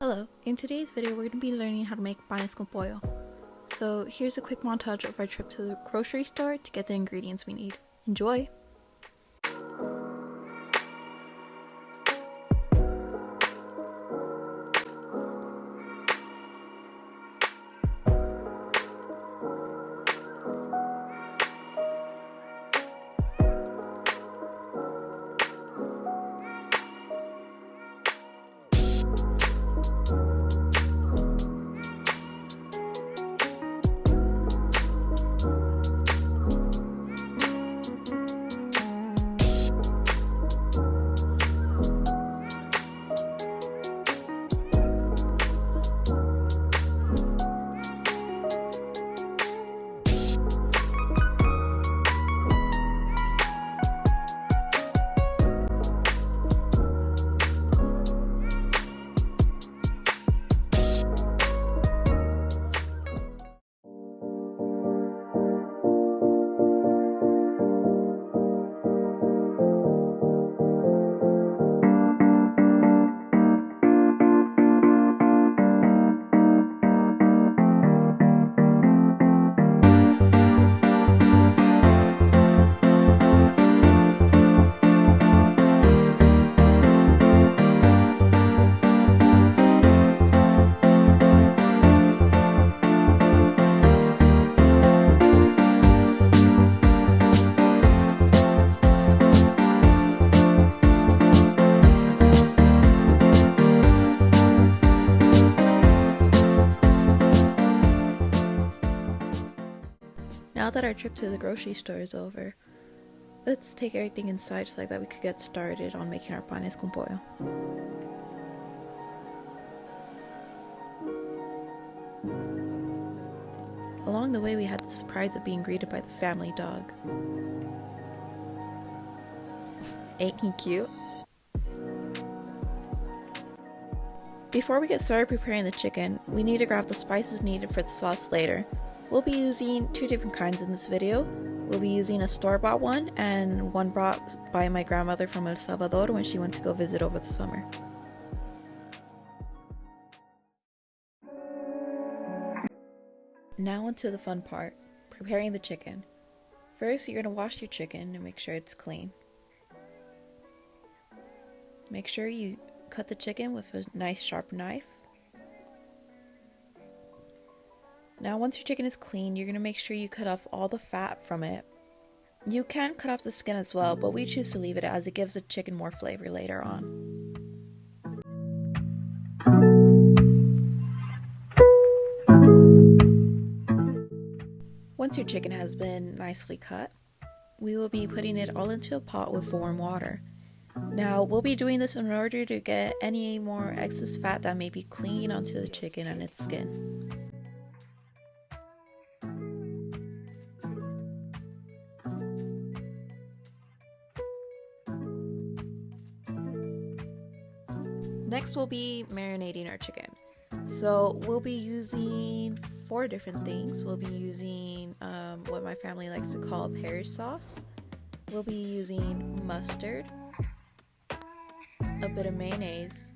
Hello, in today's video we're going to be learning how to make panes con pollo. So here's a quick montage of our trip to the grocery store to get the ingredients we need. Enjoy! Now that our trip to the grocery store is over, let's take everything inside so that we could get started on making our panes con pollo. Along the way we had the surprise of being greeted by the family dog. Ain't he cute? Before we get started preparing the chicken, we need to grab the spices needed for the sauce later. We'll be using two different kinds in this video. We'll be using a store-bought one and one brought by my grandmother from El Salvador when she went to go visit over the summer. Now onto the fun part, preparing the chicken. First, you're going to wash your chicken and make sure it's clean. Make sure you cut the chicken with a nice sharp knife. Now once your chicken is clean, you're going to make sure you cut off all the fat from it. You can cut off the skin as well, but we choose to leave it as it gives the chicken more flavor later on. Once your chicken has been nicely cut, we will be putting it all into a pot with warm water. Now we'll be doing this in order to get any more excess fat that may be clinging onto the chicken and its skin. Next we'll be marinating our chicken. So we'll be using 4 different things. We'll be using what my family likes to call pear sauce. We'll be using mustard, a bit of mayonnaise,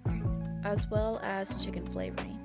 as well as chicken flavoring.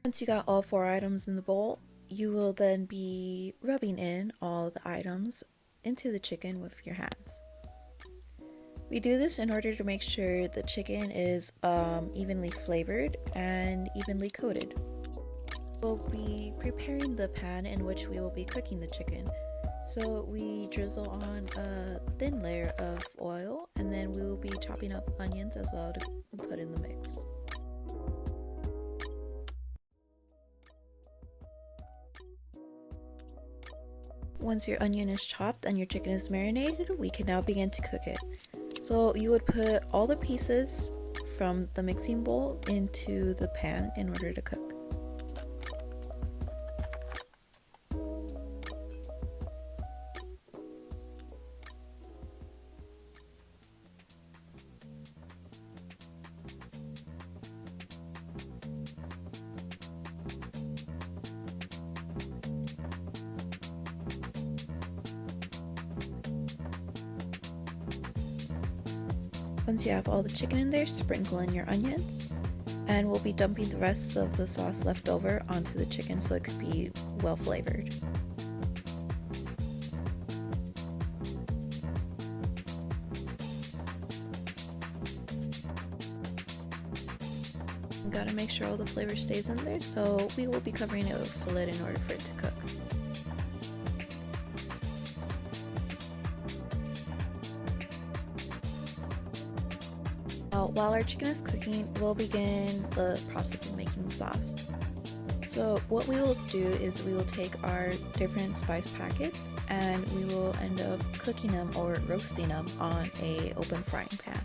Once you got all 4 items in the bowl, you will then be rubbing in all the items into the chicken with your hands. We do this in order to make sure the chicken is evenly flavored and evenly coated. We'll be preparing the pan in which we will be cooking the chicken. So we drizzle on a thin layer of oil, and then we will be chopping up onions as well to put in the mix. Once your onion is chopped and your chicken is marinated, we can now begin to cook it. So you would put all the pieces from the mixing bowl into the pan in order to cook. Once you have all the chicken in there, sprinkle in your onions, and we'll be dumping the rest of the sauce left over onto the chicken so it could be well flavored. You gotta make sure all the flavor stays in there, so we will be covering it with a lid in order for it to cook. While our chicken is cooking, we'll begin the process of making the sauce. So what we will do is we will take our different spice packets and we will end up cooking them or roasting them on an open frying pan.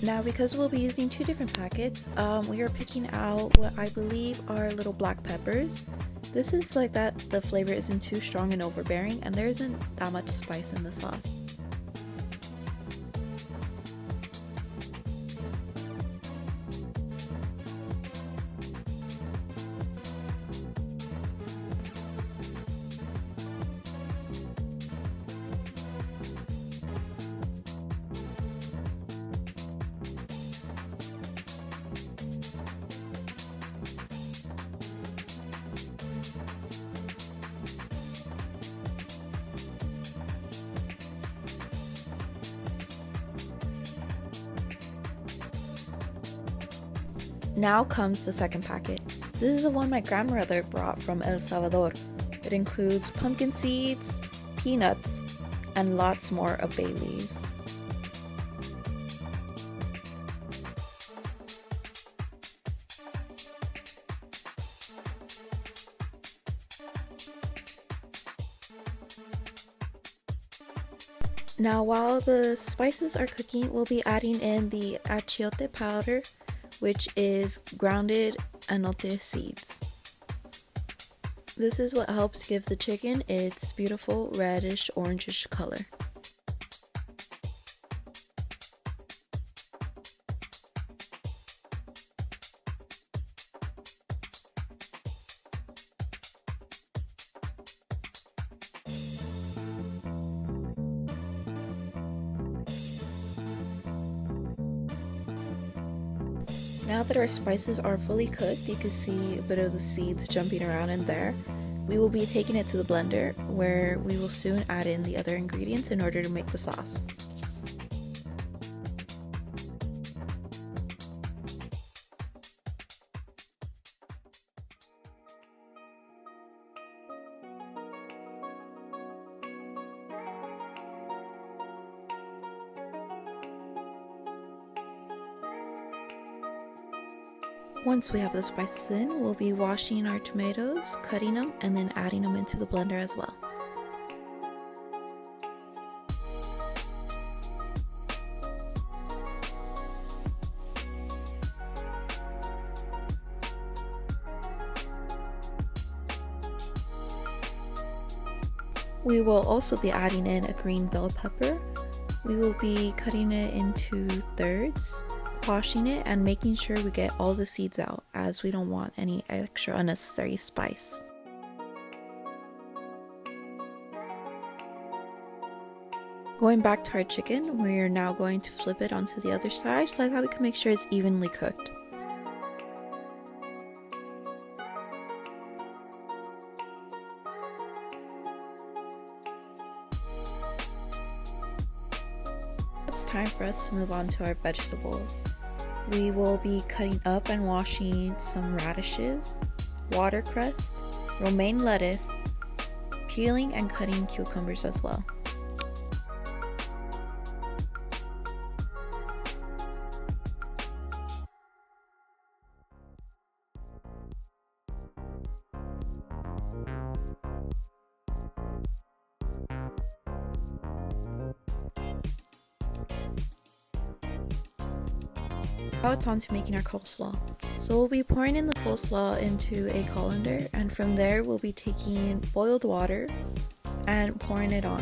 Now, because we'll be using two different packets, we are picking out what I believe are little black peppers. This is like that the flavor isn't too strong and overbearing, and there isn't that much spice in the sauce. Now comes the second packet. This is the one my grandmother brought from El Salvador. It includes pumpkin seeds, peanuts, and lots more of bay leaves. Now, while the spices are cooking, we'll be adding in the achiote powder, which is grounded elote seeds. This is what helps give the chicken its beautiful reddish orangish color. Now that our spices are fully cooked, you can see a bit of the seeds jumping around in there. We will be taking it to the blender where we will soon add in the other ingredients in order to make the sauce. Once we have the spices in, we'll be washing our tomatoes, cutting them, and then adding them into the blender as well. We will also be adding in a green bell pepper. We will be cutting it into thirds, washing it, and making sure we get all the seeds out, as we don't want any extra unnecessary spice. Going back to our chicken, we are now going to flip it onto the other side so that we can make sure it's evenly cooked. It's time for us to move on to our vegetables. We will be cutting up and washing some radishes, watercress, romaine lettuce, peeling and cutting cucumbers as well. Now it's on to making our coleslaw. So we'll be pouring in the coleslaw into a colander, and from there we'll be taking boiled water and pouring it on.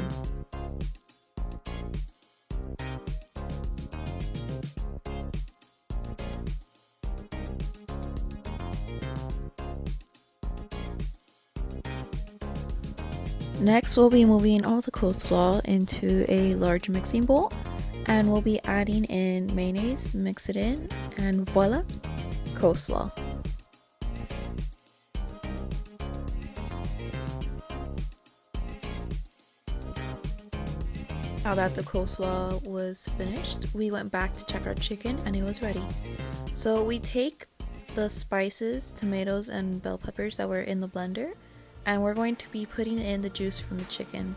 Next, we'll be moving all the coleslaw into a large mixing bowl, and we'll be adding in mayonnaise, mix it in, and voila, coleslaw. Now that the coleslaw was finished, we went back to check our chicken and it was ready. So we take the spices, tomatoes, and bell peppers that were in the blender, and we're going to be putting in the juice from the chicken.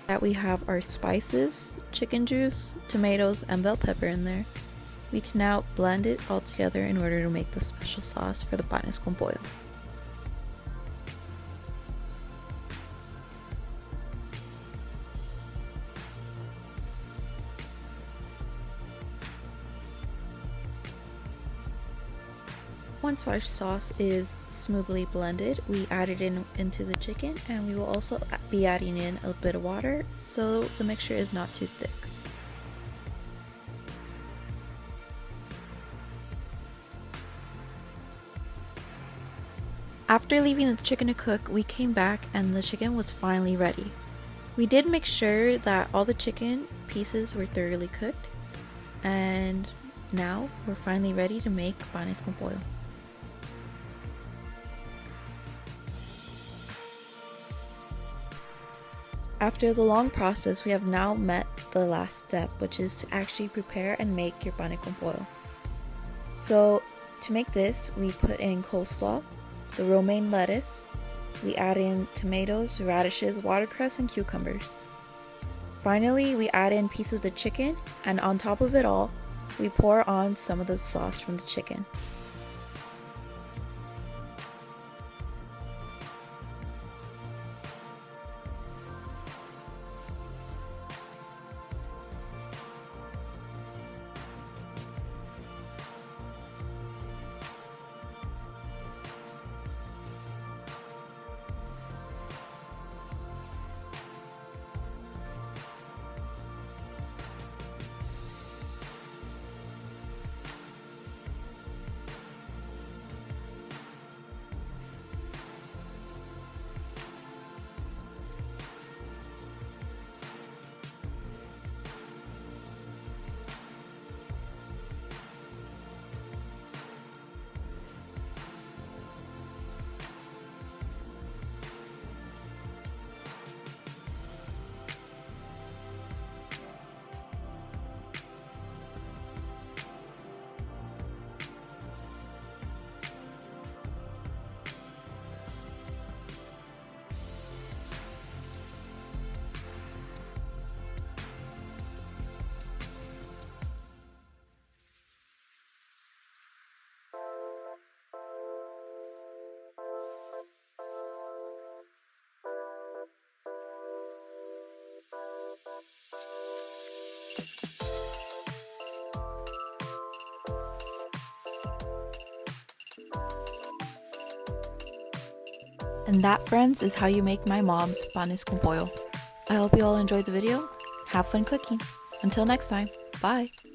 That we have our spices, chicken juice, tomatoes, and bell pepper in there. We can now blend it all together in order to make the special sauce for the panes con pollo. Once our sauce is smoothly blended, we add it into the chicken, and we will also be adding in a bit of water so the mixture is not too thick. After leaving the chicken to cook, we came back and the chicken was finally ready. We did make sure that all the chicken pieces were thoroughly cooked, and now we're finally ready to make panes con pollo. After the long process, we have now met the last step, which is to actually prepare and make your panes con pollo. So to make this, we put in coleslaw, the romaine lettuce, we add in tomatoes, radishes, watercress, and cucumbers. Finally, we add in pieces of chicken, and on top of it all, we pour on some of the sauce from the chicken. And that, friends, is how you make my mom's panes con pollo. I hope you all enjoyed the video. Have fun cooking. Until next time, bye!